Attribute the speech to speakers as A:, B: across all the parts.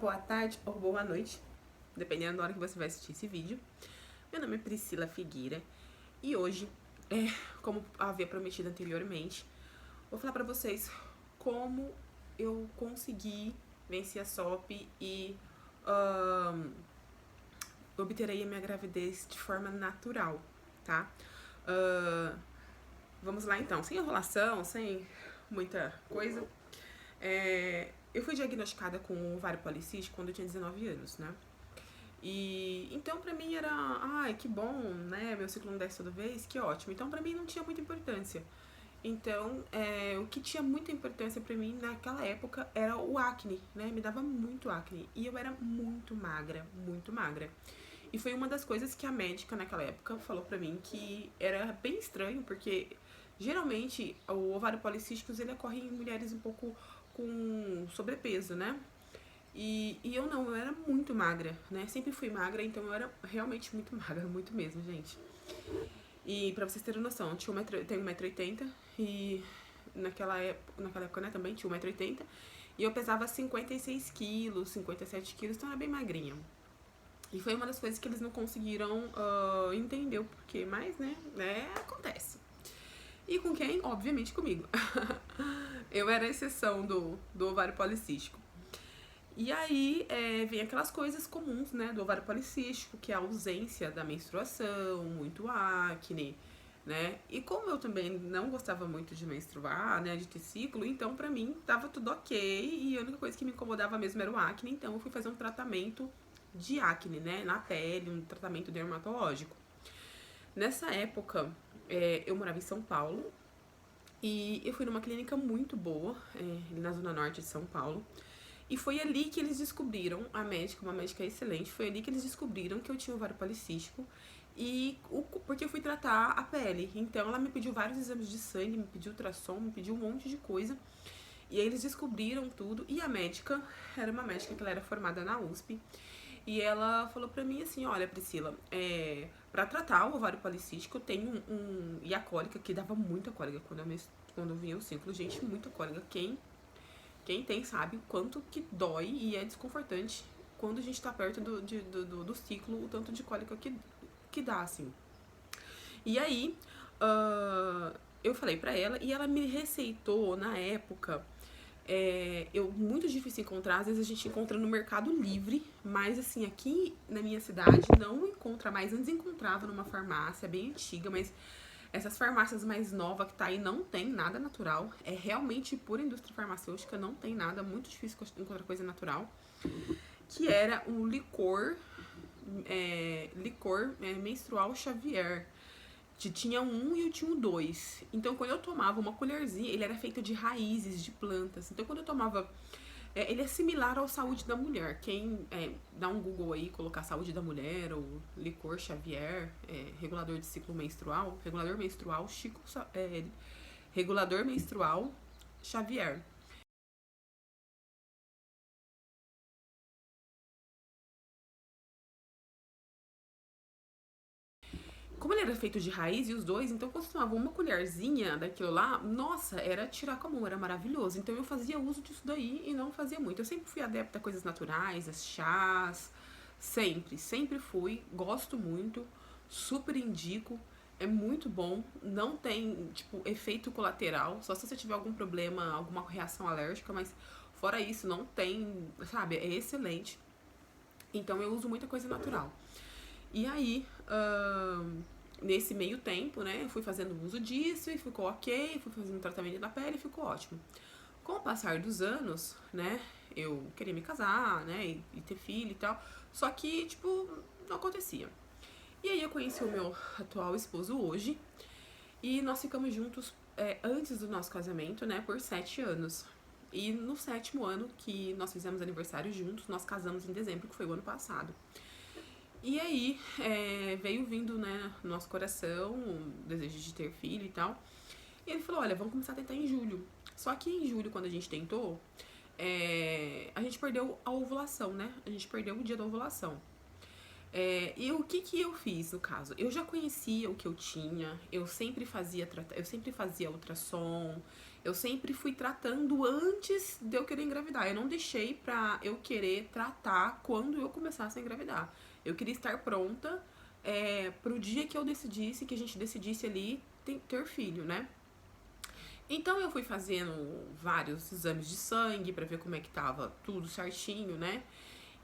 A: boa tarde ou boa noite, dependendo da hora que você vai assistir esse vídeo. Meu nome é Priscila Figueira e hoje, como havia prometido anteriormente, vou falar pra vocês como eu consegui vencer a SOP e obterei a minha gravidez de forma natural, tá? Vamos lá então, sem enrolação, sem muita coisa. Eu fui diagnosticada com ovário policístico quando eu tinha 19 anos, né? E então pra mim era, ai, que bom, né? Meu ciclo não desce toda vez, que ótimo. Então pra mim não tinha muita importância. Então, o que tinha muita importância pra mim naquela época era o acne, né? Me dava muito acne. E eu era muito magra, muito magra. E foi uma das coisas que a médica naquela época falou pra mim que era bem estranho, porque geralmente o ovário policístico ele ocorre em mulheres um pouco com sobrepeso, né? E eu não, eu era muito magra, né? Sempre fui magra, então eu era realmente muito magra, muito mesmo, gente. E pra vocês terem noção, eu tenho 1,80 m e naquela época, né, também tinha 1,80 m e eu pesava 56 quilos, 57 quilos, então eu era bem magrinha. E foi uma das coisas que eles não conseguiram entender o porquê, mas, né, acontece. E com quem? Obviamente comigo. Eu era a exceção do ovário policístico. E aí vem aquelas coisas comuns, né, do ovário policístico, que é a ausência da menstruação, muito acne, né? E como eu também não gostava muito de menstruar, né, de ter ciclo, então pra mim tava tudo ok e a única coisa que me incomodava mesmo era o acne, então eu fui fazer um tratamento de acne, né, na pele, um tratamento dermatológico. Nessa época, eu morava em São Paulo e eu fui numa clínica muito boa, na zona norte de São Paulo. E foi ali que eles descobriram, a médica, uma médica excelente, foi ali que eles descobriram que eu tinha ovário policístico. Porque eu fui tratar a pele. Então ela me pediu vários exames de sangue, me pediu ultrassom, me pediu um monte de coisa. E aí eles descobriram tudo. E a médica era uma médica que ela era formada na USP. E ela falou pra mim assim, olha, Priscila, pra tratar o ovário policístico, eu tenho e a cólica, que dava muita cólica quando eu vinha o ciclo. Gente, muita cólica. Quem tem sabe o quanto que dói e é desconfortante quando a gente tá perto do ciclo, o tanto de cólica que dá, assim. E aí, eu falei pra ela e ela me receitou na época. Muito difícil encontrar, às vezes a gente encontra no Mercado Livre, mas assim, aqui na minha cidade não encontra mais. Antes encontrava numa farmácia bem antiga, mas essas farmácias mais novas que tá aí não tem nada natural. É realmente pura indústria farmacêutica, não tem nada, muito difícil encontrar coisa natural. Que era o licor menstrual Xavier. Tinha um e eu tinha um dois. Então quando eu tomava uma colherzinha, ele era feito de raízes, de plantas. Então quando eu tomava ele é similar ao Saúde da Mulher. Quem dá um Google aí, colocar Saúde da Mulher ou licor Xavier, regulador de ciclo menstrual, regulador menstrual Xavier. Como ele era feito de raiz e os dois, então quando eu tomava uma colherzinha daquilo lá, nossa, era tirar com a mão, era maravilhoso. Então eu fazia uso disso daí e não fazia muito. Eu sempre fui adepta a coisas naturais, a chás, sempre fui, gosto muito, super indico, é muito bom, não tem, tipo, efeito colateral, só se você tiver algum problema, alguma reação alérgica, mas fora isso, não tem, sabe, é excelente. Então eu uso muita coisa natural. E aí, nesse meio tempo, né, eu fui fazendo uso disso e ficou ok, fui fazendo tratamento da pele e ficou ótimo. Com o passar dos anos, né, eu queria me casar, né, e ter filho e tal, só que, tipo, não acontecia. E aí eu conheci o meu atual esposo hoje e nós ficamos juntos antes do nosso casamento, né, por 7 anos. E no 7º ano que nós fizemos aniversário juntos, nós casamos em dezembro, que foi o ano passado. E aí, veio vindo, né, no nosso coração o desejo de ter filho e tal. E ele falou, olha, vamos começar a tentar em julho. Só que em julho, quando a gente tentou, a gente perdeu a ovulação, né? A gente perdeu o dia da ovulação. E o que que eu fiz no caso? Eu já conhecia o que eu tinha, eu sempre fazia ultrassom, eu sempre fui tratando antes de eu querer engravidar. Eu não deixei pra eu querer tratar quando eu começasse a engravidar. Eu queria estar pronta pro dia que eu decidisse, que a gente decidisse ali ter filho, né? Então eu fui fazendo vários exames de sangue pra ver como é que tava tudo certinho, né?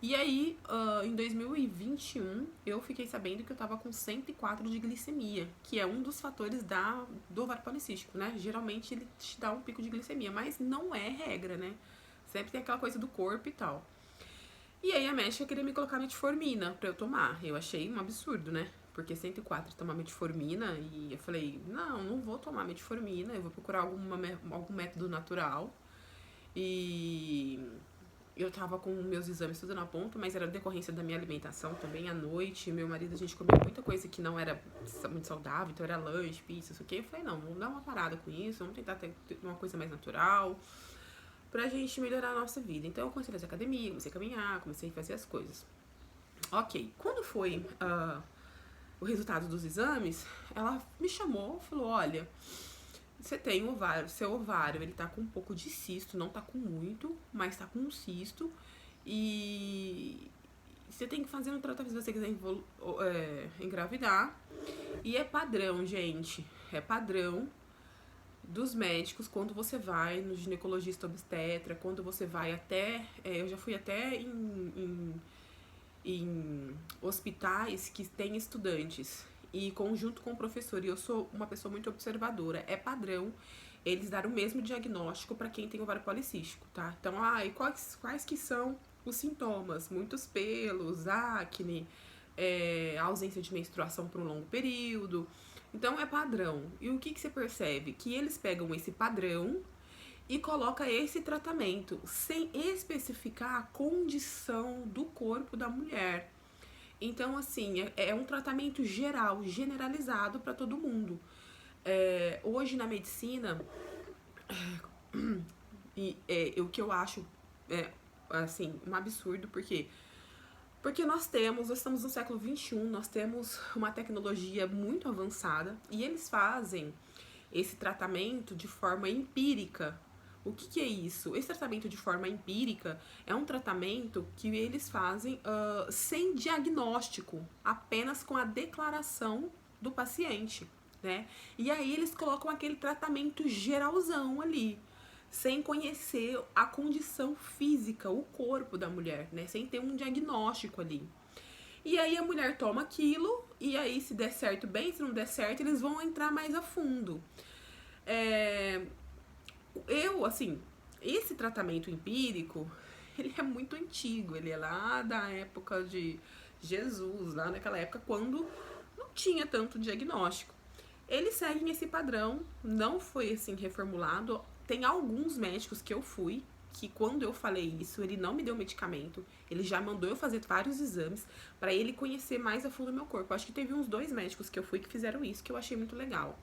A: E aí, em 2021, eu fiquei sabendo que eu tava com 104 de glicemia, que é um dos fatores do ovário policístico, né? Geralmente ele te dá um pico de glicemia, mas não é regra, né? Sempre tem aquela coisa do corpo e tal. E aí a médica queria me colocar metformina pra eu tomar. Eu achei um absurdo, né? Porque 104 tomar metformina, e eu falei, não vou tomar metformina, eu vou procurar algum método natural. E eu tava com meus exames tudo na ponta, mas era decorrência da minha alimentação também à noite. Meu marido, a gente comia muita coisa que não era muito saudável, então era lanche, pizza, isso aqui. Eu falei, não, vamos dar uma parada com isso, vamos tentar ter uma coisa mais natural pra gente melhorar a nossa vida. Então eu comecei a fazer academia, comecei a caminhar, comecei a fazer as coisas. Ok, quando foi o resultado dos exames, ela me chamou e falou, olha, você tem ovário, seu ovário, ele tá com um pouco de cisto, não tá com muito, mas tá com um cisto. E você tem que fazer um tratamento se você quiser engravidar. E é padrão, gente. É padrão dos médicos quando você vai no ginecologista obstetra, quando você vai até. Eu já fui até em hospitais que têm estudantes e conjunto com o professor, e eu sou uma pessoa muito observadora, é padrão eles dar o mesmo diagnóstico para quem tem ovário policístico, tá? Então, e quais que são os sintomas? Muitos pelos, acne, ausência de menstruação por um longo período. Então, é padrão. E o que você percebe? Que eles pegam esse padrão e coloca esse tratamento sem especificar a condição do corpo da mulher. Então, assim, é um tratamento geral, generalizado para todo mundo. Hoje na medicina, o que eu acho assim, um absurdo, porque nós estamos no século XXI, nós temos uma tecnologia muito avançada e eles fazem esse tratamento de forma empírica. O que é isso? Esse tratamento de forma empírica é um tratamento que eles fazem sem diagnóstico, apenas com a declaração do paciente, né? E aí eles colocam aquele tratamento geralzão ali, sem conhecer a condição física, o corpo da mulher, né? Sem ter um diagnóstico ali. E aí a mulher toma aquilo, e aí se der certo bem, se não der certo, eles vão entrar mais a fundo. Assim, esse tratamento empírico, ele é muito antigo, ele é lá da época de Jesus, lá naquela época quando não tinha tanto diagnóstico. Eles seguem esse padrão, não foi assim reformulado. Tem alguns médicos que eu fui, que quando eu falei isso, ele não me deu medicamento, ele já mandou eu fazer vários exames para ele conhecer mais a fundo o meu corpo. Acho que teve uns 2 médicos que eu fui que fizeram isso, que eu achei muito legal.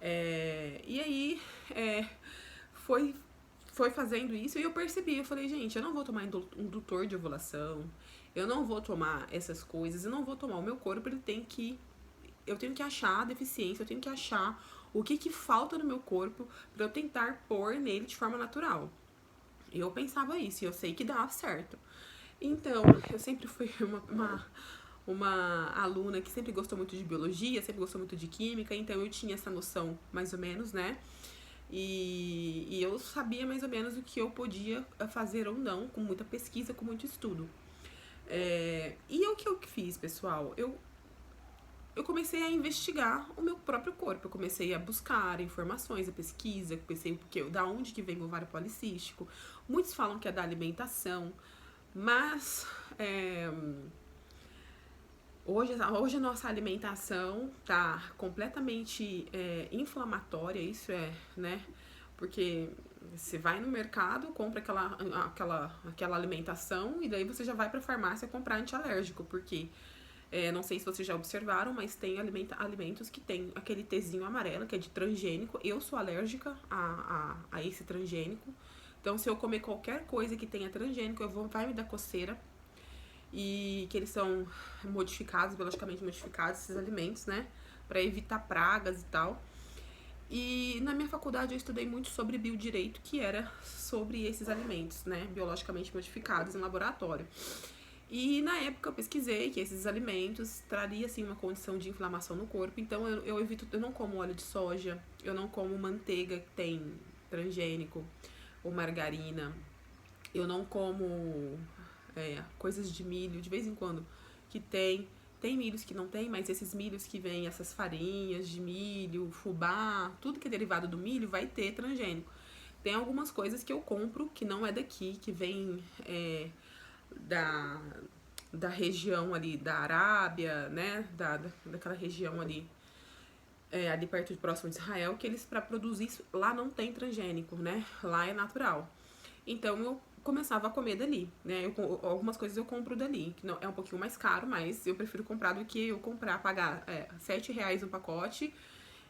A: E aí, foi fazendo isso e eu percebi, eu falei, gente, eu não vou tomar indutor de ovulação, eu não vou tomar essas coisas, eu não vou tomar o meu corpo, eu tenho que achar a deficiência, eu tenho que achar o que falta no meu corpo para eu tentar pôr nele de forma natural. Eu pensava isso e eu sei que dá certo. Então, eu sempre fui uma aluna que sempre gostou muito de biologia, sempre gostou muito de química, então eu tinha essa noção mais ou menos, né? E eu sabia mais ou menos o que eu podia fazer ou não, com muita pesquisa, com muito estudo. E o que eu fiz, pessoal? Eu comecei a investigar o meu próprio corpo. Eu comecei a buscar informações, a pesquisa, pensei da onde que vem o ovário policístico. Muitos falam que é da alimentação, mas hoje a nossa alimentação tá completamente inflamatória, isso né? Porque você vai no mercado, compra aquela alimentação e daí você já vai pra farmácia comprar antialérgico, porque não sei se vocês já observaram, mas tem alimentos que tem aquele Tzinho amarelo, que é de transgênico. Eu sou alérgica a esse transgênico. Então, se eu comer qualquer coisa que tenha transgênico, vai me dar coceira. e que eles são modificados, biologicamente modificados, esses alimentos, né? Pra evitar pragas e tal. E na minha faculdade eu estudei muito sobre biodireito, que era sobre esses alimentos, né? Biologicamente modificados em laboratório. E na época eu pesquisei que esses alimentos trariam assim uma condição de inflamação no corpo, então eu evito, eu não como óleo de soja, eu não como manteiga que tem transgênico ou margarina, eu não como coisas de milho, de vez em quando que tem milhos que não tem, mas esses milhos que vêm, essas farinhas de milho, fubá, tudo que é derivado do milho vai ter transgênico. Tem algumas coisas que eu compro que não é daqui, que vem da, da região ali da Arábia, né? Daquela região ali, ali perto de próximo de Israel, que eles para produzir isso, lá não tem transgênico, né? Lá é natural. Então eu começava a comer dali, né? Algumas coisas eu compro dali, que não, é um pouquinho mais caro, mas eu prefiro comprar do que eu pagar R$7 um pacote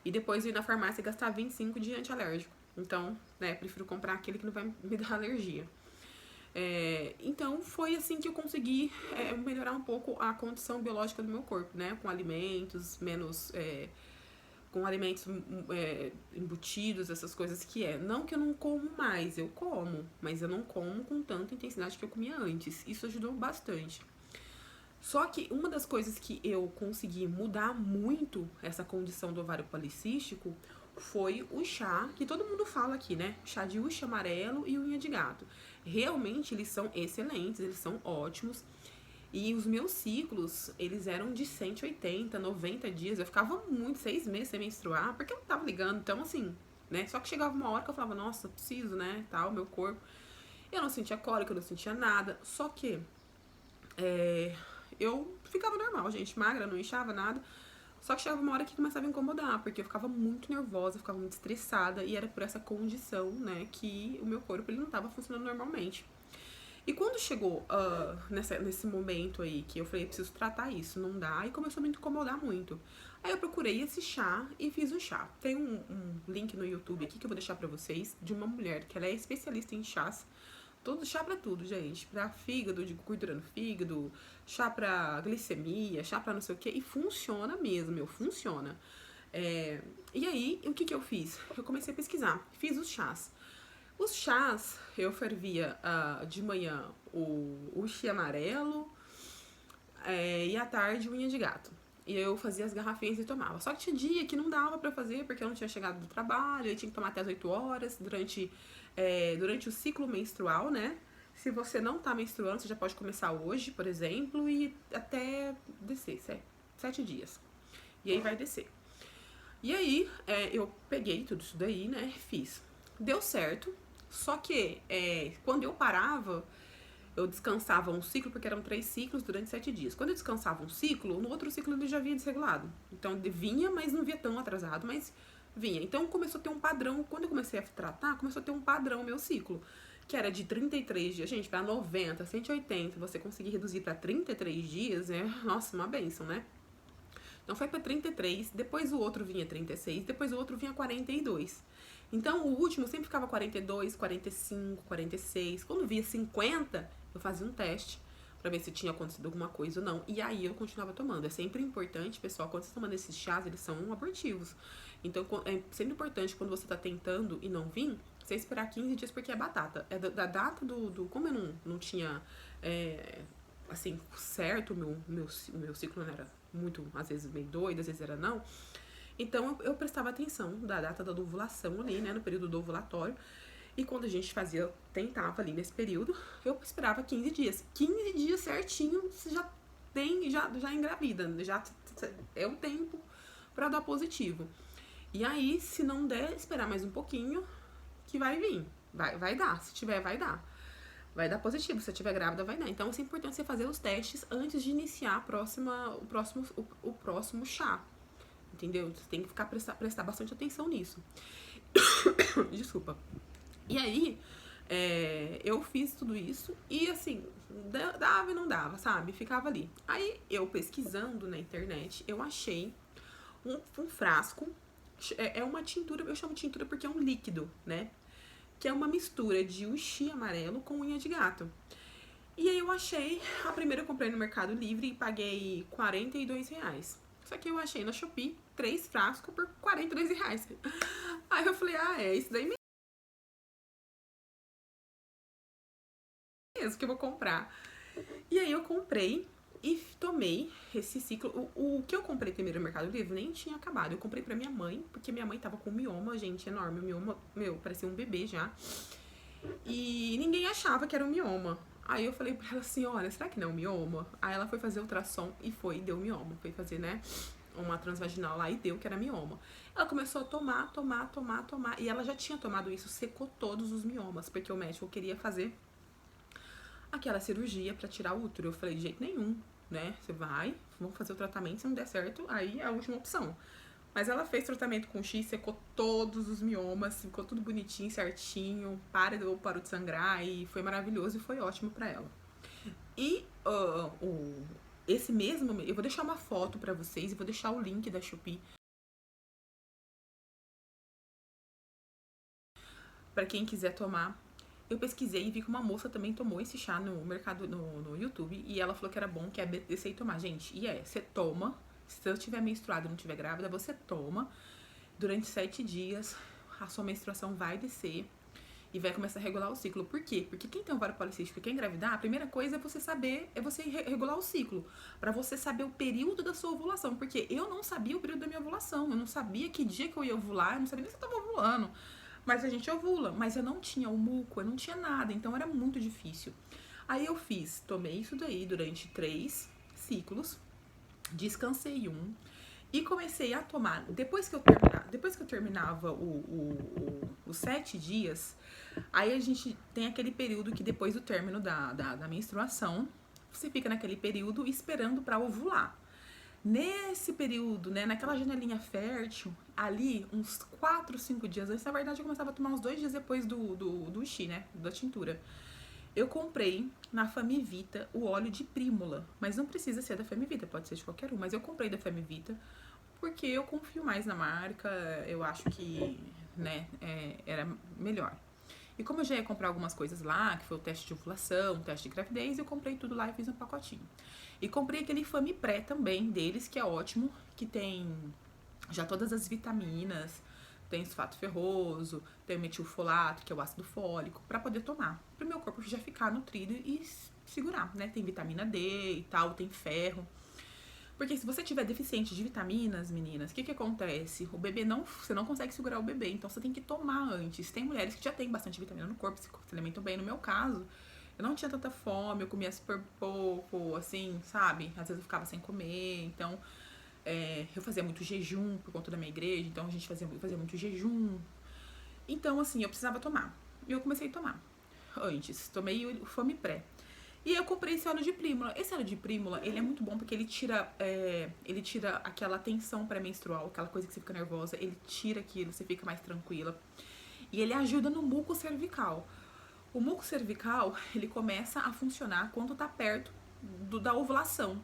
A: e depois ir na farmácia e gastar 25 de antialérgico. Então, né, prefiro comprar aquele que não vai me dar alergia. Então foi assim que eu consegui melhorar um pouco a condição biológica do meu corpo, né? Com alimentos menos. Com alimentos embutidos, essas coisas que Não que eu não como mais, eu como, mas eu não como com tanta intensidade que eu comia antes. Isso ajudou bastante. Só que uma das coisas que eu consegui mudar muito essa condição do ovário policístico foi o chá, que todo mundo fala aqui, né? Chá de uxa amarelo e unha de gato. Realmente eles são excelentes, eles são ótimos. E os meus ciclos, eles eram de 180, 90 dias. Eu ficava muito, 6 meses sem menstruar, porque eu não tava ligando. Então, assim, né? Só que chegava uma hora que eu falava, nossa, preciso, né? Tal, meu corpo. Eu não sentia cólica, eu não sentia nada. Só que eu ficava normal, gente, magra, não inchava nada. Só que chegava uma hora que começava a incomodar, porque eu ficava muito nervosa, eu ficava muito estressada, e era por essa condição, né, que o meu corpo ele não estava funcionando normalmente. E quando chegou nesse momento aí que eu falei, preciso tratar isso, não dá, e começou a me incomodar muito. Aí eu procurei esse chá e fiz o chá. Tem um link no YouTube aqui que eu vou deixar pra vocês, de uma mulher que ela é especialista em chás. Todo chá pra tudo, gente. Pra fígado, de gordura no fígado, chá pra glicemia, chá pra não sei o que. E funciona mesmo, funciona. E aí, o que eu fiz? Eu comecei a pesquisar, fiz os chás. Os chás, eu fervia de manhã o uxi amarelo e à tarde unha de gato. E eu fazia as garrafinhas e tomava. Só que tinha dia que não dava pra fazer, porque eu não tinha chegado do trabalho, eu tinha que tomar até as 8 horas durante o ciclo menstrual, né? Se você não tá menstruando, você já pode começar hoje, por exemplo, e até descer, 7 dias. E aí vai descer. E aí, eu peguei tudo isso daí, né? Fiz. Deu certo. Só que, quando eu parava, eu descansava um ciclo, porque eram 3 ciclos durante 7 dias. Quando eu descansava um ciclo, no outro ciclo ele já vinha desregulado. Então, vinha, mas não vinha tão atrasado, mas vinha. Então, começou a ter um padrão. Quando eu comecei a tratar, começou a ter um padrão meu ciclo. Que era de 33 dias. Gente, pra 90, 180, você conseguir reduzir pra 33 dias, nossa, uma bênção, né? Então foi pra 33, depois o outro vinha 36, depois o outro vinha 42. Então o último sempre ficava 42, 45, 46. Quando via 50, eu fazia um teste pra ver se tinha acontecido alguma coisa ou não. E aí eu continuava tomando. É sempre importante, pessoal, quando você tá tomando esses chás, eles são abortivos. Então é sempre importante quando você tá tentando e não vir, você esperar 15 dias, porque é batata. É da data como eu não tinha, assim, certo, o meu ciclo não era muito, às vezes meio doido, às vezes era não. Então eu prestava atenção da data da ovulação ali, né, no período do ovulatório. E quando a gente tentava ali nesse período, eu esperava 15 dias. 15 dias certinho, você já engravida, já é o tempo pra dar positivo. E aí, se não der, esperar mais um pouquinho, que vai vir. Vai dar. Se tiver, vai dar. Vai dar positivo. Se você estiver grávida, vai dar. Então, é importante você fazer os testes antes de iniciar o próximo chá. Entendeu? Você tem que prestar bastante atenção nisso. Desculpa. E aí, eu fiz tudo isso e, assim, dava e não dava, sabe? Ficava ali. Aí, eu pesquisando na internet, eu achei um frasco. É uma tintura, eu chamo de tintura porque é um líquido, né? Que é uma mistura de uxi amarelo com unha de gato. E aí eu achei, a primeira eu comprei no Mercado Livre e paguei R$ 42. Só que eu achei na Shopee 3 frascos por R$ 42. Aí eu falei, é isso daí mesmo que eu vou comprar. E aí eu comprei e tomei esse ciclo. O que eu comprei primeiro no Mercado Livre nem tinha acabado. Eu comprei pra minha mãe, porque minha mãe tava com mioma, gente, enorme. O mioma, meu, parecia um bebê já. E ninguém achava que era um mioma. Aí eu falei pra ela assim, olha, será que não é um mioma? Aí ela foi fazer ultrassom e foi, e deu mioma. Foi fazer, né, uma transvaginal lá e deu que era mioma. Ela começou a tomar. E ela já tinha tomado isso, secou todos os miomas, porque o médico queria fazer aquela cirurgia pra tirar o útero. Eu falei, de jeito nenhum, né? Você vai, vamos fazer o tratamento, se não der certo, aí é a última opção. Mas ela fez tratamento com X, secou todos os miomas, ficou tudo bonitinho, certinho, parou de sangrar e foi maravilhoso e foi ótimo pra ela. E esse mesmo, eu vou deixar uma foto pra vocês e vou deixar o link da Shopee pra quem quiser tomar. Eu pesquisei e vi que uma moça também tomou esse chá no mercado, no YouTube, e ela falou que era bom, que é descer e tomar. Gente, e você toma, se você estiver menstruada e não estiver grávida, você toma durante 7 dias, a sua menstruação vai descer e vai começar a regular o ciclo. Por quê? Porque quem tem um ovário policístico e quer engravidar, a primeira coisa é você saber, é você regular o ciclo, pra você saber o período da sua ovulação, porque eu não sabia o período da minha ovulação, eu não sabia que dia que eu ia ovular, eu não sabia nem se eu tava ovulando. Mas a gente ovula, mas eu não tinha o muco, eu não tinha nada, então era muito difícil. Aí eu tomei isso daí durante 3 ciclos, descansei um e comecei a tomar. Depois que eu terminava os 7 dias, aí a gente tem aquele período que depois do término da menstruação, você fica naquele período esperando pra ovular. Nesse período, né, naquela janelinha fértil, ali, uns 4, 5 dias antes, na verdade eu começava a tomar uns 2 dias depois do Xi, né, da tintura. Eu comprei na Famivita o óleo de Prímula, mas não precisa ser da Famivita, pode ser de qualquer um, mas eu comprei da Famivita porque eu confio mais na marca, eu acho que, né, era melhor. E como eu já ia comprar algumas coisas lá, que foi o teste de ovulação, o teste de gravidez, eu comprei tudo lá e fiz um pacotinho. E comprei aquele Famipré também deles, que é ótimo, que tem já todas as vitaminas, tem sulfato ferroso, tem o metilfolato, que é o ácido fólico, pra poder tomar, pro meu corpo já ficar nutrido e segurar, né? Tem vitamina D e tal, tem ferro. Porque se você tiver deficiente de vitaminas, meninas, o que acontece? O bebê você não consegue segurar o bebê, então você tem que tomar antes. Tem mulheres que já têm bastante vitamina no corpo, se alimentam bem. No meu caso, eu não tinha tanta fome, eu comia super pouco, assim, sabe? Às vezes eu ficava sem comer, então eu fazia muito jejum por conta da minha igreja, então eu fazia muito jejum. Então, assim, eu precisava tomar. E eu comecei a tomar antes. Tomei o Famipré. E eu comprei esse óleo de prímula. Esse óleo de prímula, ele é muito bom porque ele tira aquela tensão pré-menstrual, aquela coisa que você fica nervosa, ele tira aquilo, você fica mais tranquila. E ele ajuda no muco cervical. O muco cervical, ele começa a funcionar quando tá perto da ovulação.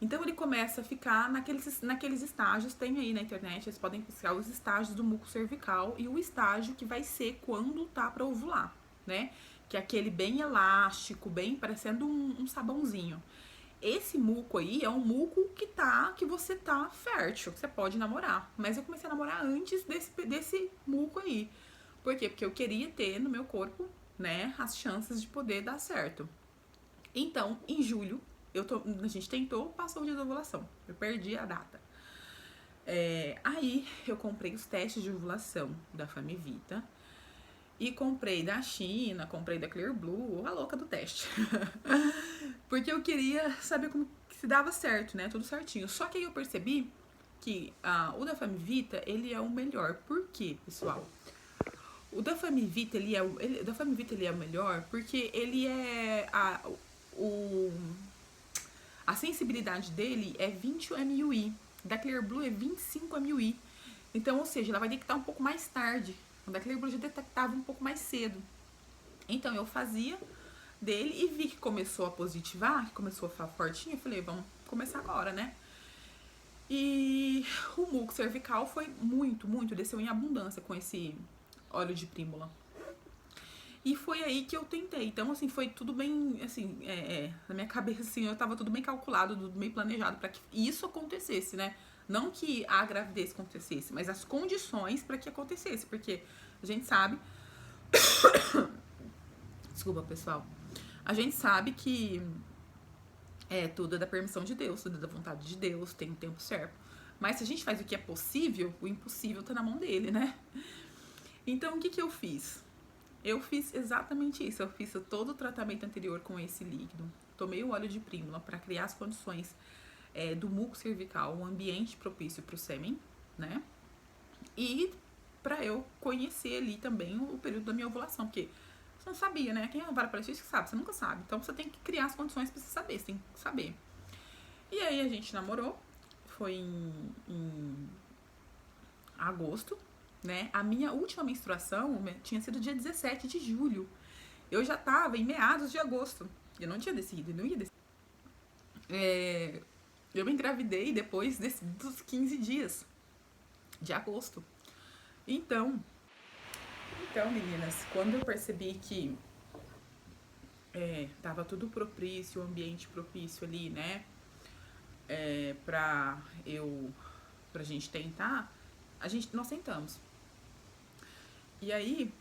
A: Então ele começa a ficar naqueles estágios, tem aí na internet, vocês podem buscar os estágios do muco cervical e o estágio que vai ser quando tá pra ovular, né? Que é aquele bem elástico, bem parecendo um sabãozinho. Esse muco aí é um muco que você tá fértil, que você pode namorar. Mas eu comecei a namorar antes desse muco aí. Por quê? Porque eu queria ter no meu corpo, né, as chances de poder dar certo. Então, em julho, a gente tentou, passou o dia da ovulação. Eu perdi a data. Aí eu comprei os testes de ovulação da Famivita. E comprei da China, comprei da Clear Blue, a louca do teste. Porque eu queria saber como que se dava certo, né? Tudo certinho. Só que aí eu percebi que o da Famivita, ele é o melhor. Por quê, pessoal? O da Famivita, ele é o melhor porque ele é a sensibilidade dele é 20 mUI. Da Clear Blue é 25 mUI. Então, ou seja, ela vai detectar um pouco mais tarde. O da Clear Blue já detectava um pouco mais cedo. Então, eu fazia dele e vi que começou a positivar, que começou a ficar fortinho. Eu falei, vamos começar agora, né? E o muco cervical foi muito, desceu em abundância com esse óleo de prímula. E foi aí que eu tentei. Então, assim, foi tudo bem, assim, na minha cabeça, assim, eu tava tudo bem calculado, tudo bem planejado para que isso acontecesse, né? Não que a gravidez acontecesse, mas as condições para que acontecesse, porque a gente sabe, desculpa, pessoal, a gente sabe que tudo é da permissão de Deus, tudo é da vontade de Deus, tem um tempo certo. Mas se a gente faz o que é possível, o impossível tá na mão dele, né? Então, o que eu fiz? Eu fiz exatamente isso. Eu fiz todo o tratamento anterior com esse líquido. Tomei o óleo de prímula para criar as condições do muco cervical, um ambiente propício para o sêmen, né? E para eu conhecer ali também o período da minha ovulação, porque você não sabia, né? Quem é um parapolissístico sabe, você nunca sabe. Então você tem que criar as condições para você saber, você tem que saber. E aí a gente namorou, foi em agosto, né? A minha última menstruação tinha sido dia 17 de julho. Eu já tava em meados de agosto. Eu não tinha decidido, eu não ia decidir. Eu me engravidei depois dos 15 dias de agosto. Então, meninas, quando eu percebi que tava tudo propício, o ambiente propício ali, né? Pra gente tentar, nós tentamos. E aí,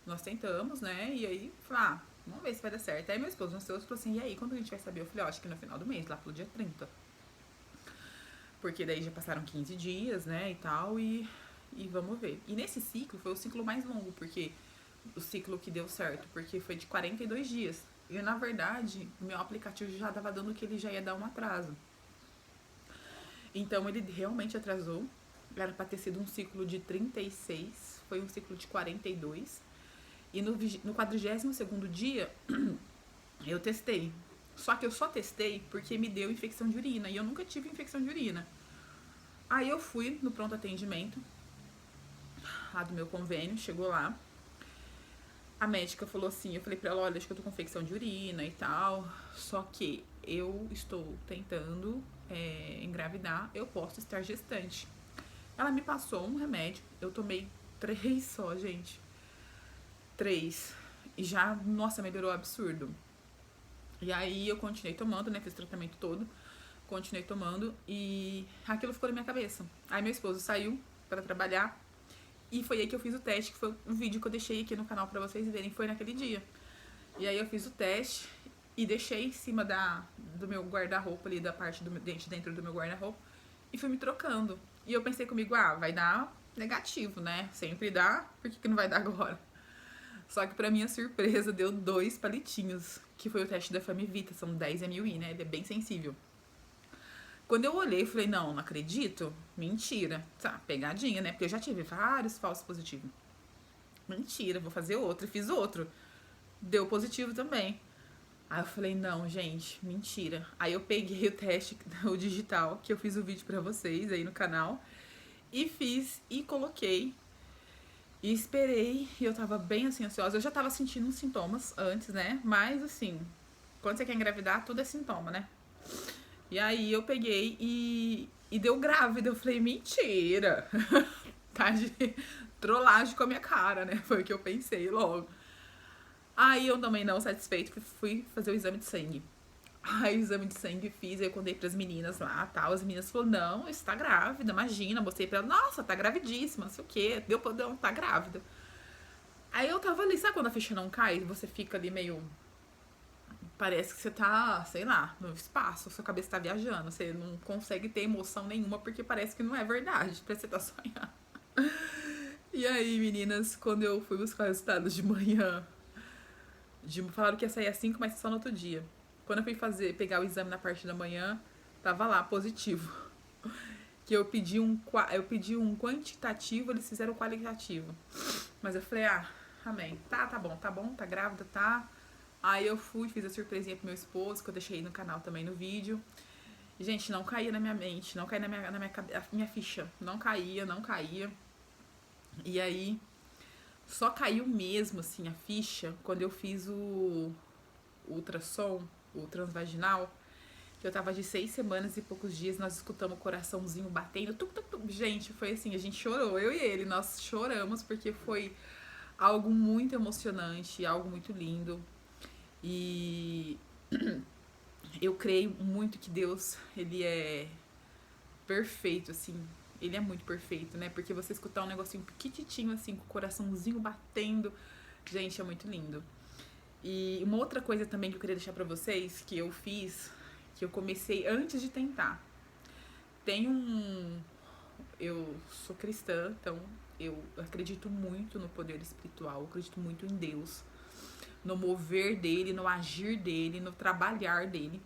A: nós tentamos, né? E aí, falei, vamos ver se vai dar certo. Aí meu esposo, falou assim, e aí, quando a gente vai saber? Eu falei, acho que no final do mês, lá pelo dia 30. Porque daí já passaram 15 dias, né, e tal, e vamos ver. E nesse ciclo, foi o ciclo mais longo, porque o ciclo que deu certo, porque foi de 42 dias. E, na verdade, o meu aplicativo já tava dando que ele já ia dar um atraso. Então, ele realmente atrasou. Era pra ter sido um ciclo de 36, foi um ciclo de 42. E no 42º dia, eu testei. Só que eu só testei porque me deu infecção de urina. E eu nunca tive infecção de urina. Aí eu fui no pronto atendimento, lá do meu convênio, chegou lá. A médica falou assim, eu falei pra ela, olha, acho que eu tô com infecção de urina e tal. Só que eu estou tentando engravidar, eu posso estar gestante. Ela me passou um remédio, eu tomei 3 só, gente. 3. E já, nossa, melhorou absurdo. E aí eu continuei tomando, né? Fiz o tratamento todo. Continuei tomando e aquilo ficou na minha cabeça. Aí meu esposo saiu pra trabalhar e foi aí que eu fiz o teste, que foi um vídeo que eu deixei aqui no canal pra vocês verem. Foi naquele dia. E aí eu fiz o teste e deixei em cima do meu guarda-roupa ali, da parte do dentro do meu guarda-roupa, e fui me trocando. E eu pensei comigo, vai dar negativo, né? Sempre dá, por que não vai dar agora? Só que pra minha surpresa deu 2 palitinhos, que foi o teste da Famivita, são 10 ml, né? Ele é bem sensível. Quando eu olhei, eu falei, não acredito. Mentira. Tá, pegadinha, né? Porque eu já tive vários falsos positivos. Mentira, vou fazer outro. E fiz outro. Deu positivo também. Aí eu falei, não, gente, mentira. Aí eu peguei o teste, o digital, que eu fiz o vídeo pra vocês aí no canal. E fiz e coloquei. E esperei. E eu tava bem assim, ansiosa. Eu já tava sentindo uns sintomas antes, né? Mas assim, quando você quer engravidar, tudo é sintoma, né? E aí eu peguei e deu grávida. Eu falei, mentira. Tá de trollagem com a minha cara, né? Foi o que eu pensei logo. Aí eu também não satisfeito, fui fazer o exame de sangue. Aí o exame de sangue fiz, aí eu contei pras meninas lá, tal. As meninas falaram, não, está grávida, imagina. Mostrei pra ela, nossa, tá gravidíssima, não sei o quê. Tá grávida. Aí eu tava ali, sabe quando a ficha não cai? Você fica ali meio... Parece que você tá, sei lá, no espaço, sua cabeça tá viajando. Você não consegue ter emoção nenhuma porque parece que não é verdade, parece que você tá sonhando. E aí, meninas, quando eu fui buscar o resultado de manhã, falaram que ia sair às 5, mas só no outro dia. Quando eu fui pegar o exame na parte da manhã, tava lá, positivo. Que eu pedi um quantitativo, eles fizeram qualitativo. Mas eu falei, amém. Tá bom, tá grávida, tá. Aí eu fui, fiz a surpresinha pro meu esposo, que eu deixei no canal também no vídeo. Gente, não caía na minha mente, não caía na minha ficha. Não caía. E aí, só caiu mesmo, assim, a ficha, quando eu fiz o ultrassom, o transvaginal, que eu tava de 6 semanas e poucos dias, nós escutamos o coraçãozinho batendo, tuc, tuc, tuc. Gente, foi assim, a gente chorou, eu e ele, nós choramos, porque foi
B: algo muito emocionante, algo muito lindo. E eu creio muito que Deus, ele é perfeito, assim. Ele é muito perfeito, né? Porque você escutar um negocinho pequititinho, assim, com o coraçãozinho batendo, gente, é muito lindo. E uma outra coisa também que eu queria deixar pra vocês, que eu fiz, que eu comecei antes de tentar. Tem um. Eu sou cristã, então eu acredito muito no poder espiritual, eu acredito muito em Deus, no mover dele, no agir dele, no trabalhar dele.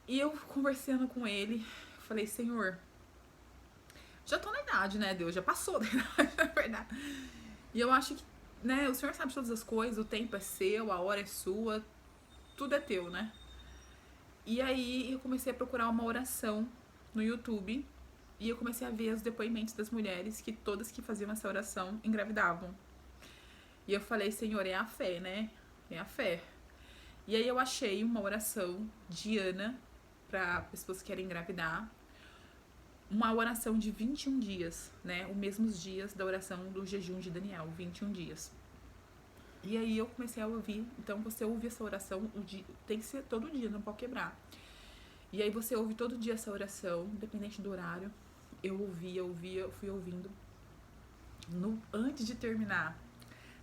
B: E eu conversando com ele, falei, Senhor, já tô na idade, né, Deus? Já passou da idade, na verdade. E eu acho que, né, o Senhor sabe todas as coisas, o tempo é seu, a hora é sua, tudo é teu, né? E aí eu comecei a procurar uma oração no YouTube e eu comecei a ver os depoimentos das mulheres que todas que faziam essa oração engravidavam. E eu falei, Senhor, é a fé, né? É a fé. E aí eu achei uma oração de Ana para pessoas que querem engravidar. Uma oração de 21 dias, né? Os mesmos dias da oração do jejum de Daniel, 21 dias. E aí eu comecei a ouvir. Então você ouve essa oração, tem que ser todo dia, não pode quebrar. E aí você ouve todo dia essa oração, independente do horário. Eu ouvia, eu fui ouvindo. Antes de terminar,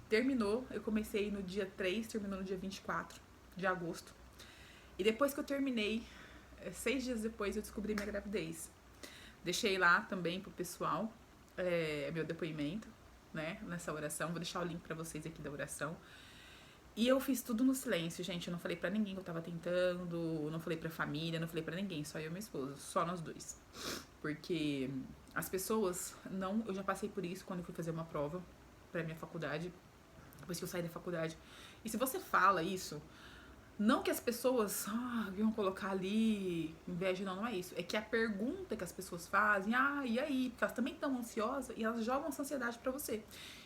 B: terminou, eu comecei no dia 3, terminou no dia 24 de agosto. E depois que eu terminei, 6 dias depois eu descobri minha gravidez. Deixei lá também pro pessoal meu depoimento, né, nessa oração. Vou deixar o link pra vocês aqui da oração. E eu fiz tudo no silêncio, gente. Eu não falei pra ninguém que eu tava tentando, não falei pra família, não falei pra ninguém, só eu e meu esposo, só nós dois. Porque as pessoas não. Eu já passei por isso quando eu fui fazer uma prova pra minha faculdade, depois que eu saí da faculdade. E se você fala isso, não que as pessoas iam colocar ali inveja, não, não é isso. É que a pergunta que as pessoas fazem, e aí? Porque elas também estão ansiosas e elas jogam essa ansiedade pra você.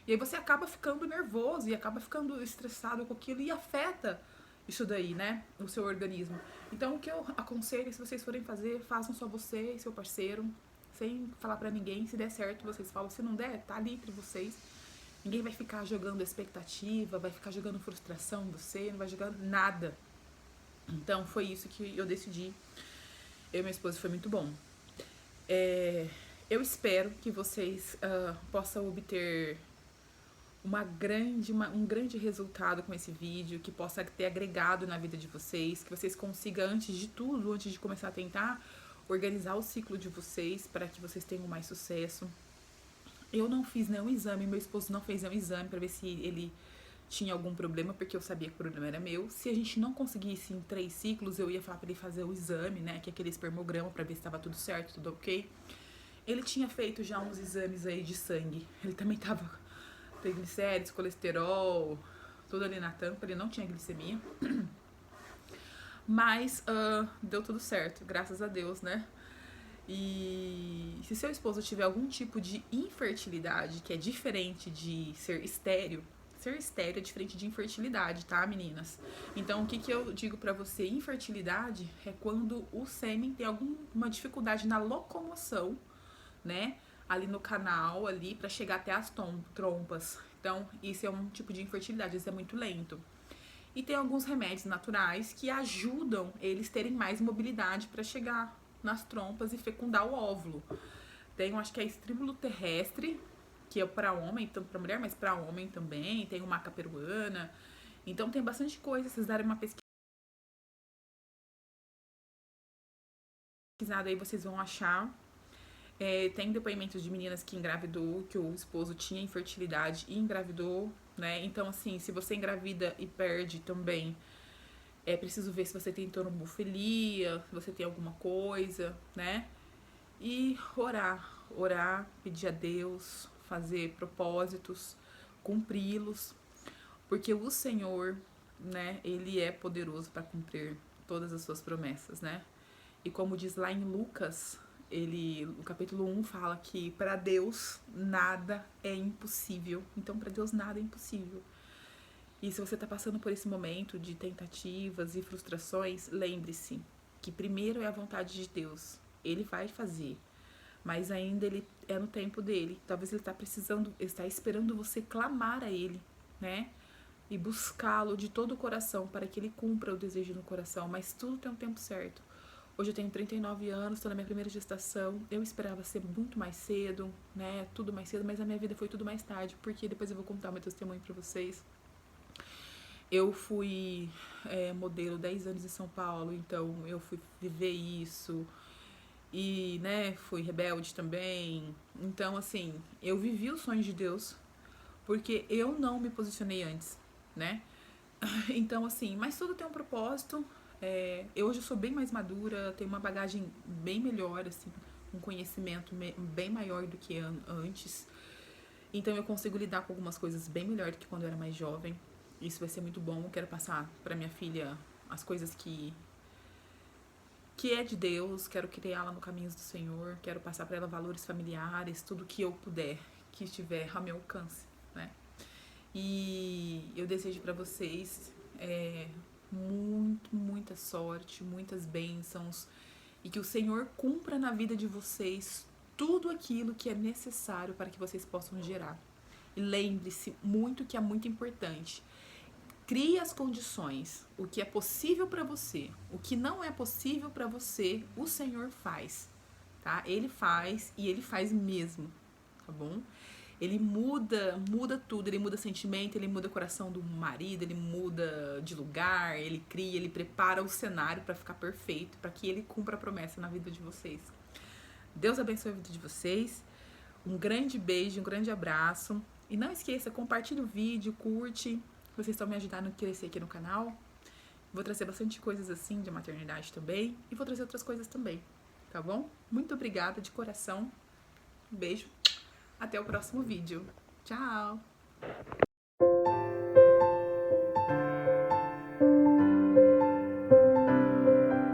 B: E aí você acaba ficando nervoso e acaba ficando estressado com aquilo e afeta isso daí, né? O seu organismo. Então o que eu aconselho, se vocês forem fazer, façam só você e seu parceiro, sem falar pra ninguém. Se der certo, vocês falam. Se não der, tá ali entre vocês. Ninguém vai ficar jogando expectativa, vai ficar jogando frustração em você, não vai jogar nada. Então foi isso que eu decidi. Eu e minha esposa, foi muito bom. Eu espero que vocês possam obter um grande resultado com esse vídeo, que possa ter agregado na vida de vocês, que vocês consigam, antes de tudo, antes de começar a tentar, organizar o ciclo de vocês para que vocês tenham mais sucesso. Eu não fiz nenhum exame, meu esposo não fez nenhum exame para ver se ele tinha algum problema, porque eu sabia que o problema era meu. Se a gente não conseguisse em 3 ciclos, eu ia falar para ele fazer o exame, né, que é aquele espermograma, para ver se estava tudo certo, tudo ok. Ele tinha feito já uns exames aí de sangue. Ele também tava triglicérides, colesterol, tudo ali na tampa, ele não tinha glicemia. Mas deu tudo certo, graças a Deus, né? E se seu esposo tiver algum tipo de infertilidade, que é diferente de ser estéreo é diferente de infertilidade, tá, meninas? Então, o que eu digo pra você? Infertilidade é quando o sêmen tem alguma dificuldade na locomoção, né? Ali no canal, ali, pra chegar até as trompas. Então, isso é um tipo de infertilidade, isso é muito lento. E tem alguns remédios naturais que ajudam eles terem mais mobilidade para chegar nas trompas e fecundar o óvulo. Tem, acho que é estríbulo terrestre, que é para homem, tanto para mulher, mas para homem também. Tem o maca peruana. Então tem bastante coisa, se vocês darem uma pesquisada aí, vocês vão achar. Tem depoimentos de meninas que engravidou, que o esposo tinha infertilidade e engravidou, né? Então, assim, se você engravida e perde também, é preciso ver se você tem trombofilia, se você tem alguma coisa, né? E orar, pedir a Deus, fazer propósitos, cumpri-los, porque o Senhor, né, ele é poderoso para cumprir todas as suas promessas, né? E como diz lá em Lucas, no capítulo 1 fala que para Deus nada é impossível. Então, para Deus nada é impossível. E se você está passando por esse momento de tentativas e frustrações, lembre-se que primeiro é a vontade de Deus. Ele vai fazer. mas ainda ele é no tempo dele. Talvez ele está esperando você clamar a ele, né? E buscá-lo de todo o coração para que ele cumpra o desejo no coração, mas tudo tem um tempo certo. Hoje eu tenho 39 anos, estou na minha primeira gestação. Eu esperava ser muito mais cedo, né? Tudo mais cedo, mas a minha vida foi tudo mais tarde, porque depois eu vou contar o meu testemunho para vocês. Eu fui modelo 10 anos em São Paulo, então eu fui viver isso. E, né, fui rebelde também. Então, assim, eu vivi os sonhos de Deus porque eu não me posicionei antes, né? Então, assim, mas tudo tem um propósito. Hoje eu sou bem mais madura, tenho uma bagagem bem melhor, assim, um conhecimento bem maior do que antes. Então eu consigo lidar com algumas coisas bem melhor do que quando eu era mais jovem. Isso vai ser muito bom. Eu quero passar para minha filha as coisas que é de Deus, quero criá-la no caminhos do Senhor, quero passar para ela valores familiares, tudo que eu puder, que estiver ao meu alcance, né? E eu desejo para vocês muita sorte, muitas bênçãos, e que o Senhor cumpra na vida de vocês tudo aquilo que é necessário para que vocês possam gerar. E lembre-se muito que é muito importante. Crie as condições, o que é possível para você, o que não é possível para você, o Senhor faz, tá? Ele faz e ele faz mesmo, tá bom? Ele muda tudo, ele muda sentimento, ele muda o coração do marido, ele muda de lugar, ele cria, ele prepara o cenário para ficar perfeito, para que ele cumpra a promessa na vida de vocês. Deus abençoe a vida de vocês. Um grande beijo, um grande abraço. E não esqueça, compartilhe o vídeo, curte. Vocês estão me ajudando a crescer aqui no canal. Vou trazer bastante coisas assim de maternidade também. E vou trazer outras coisas também, tá bom? Muito obrigada de coração. Um beijo. Até o próximo vídeo. Tchau!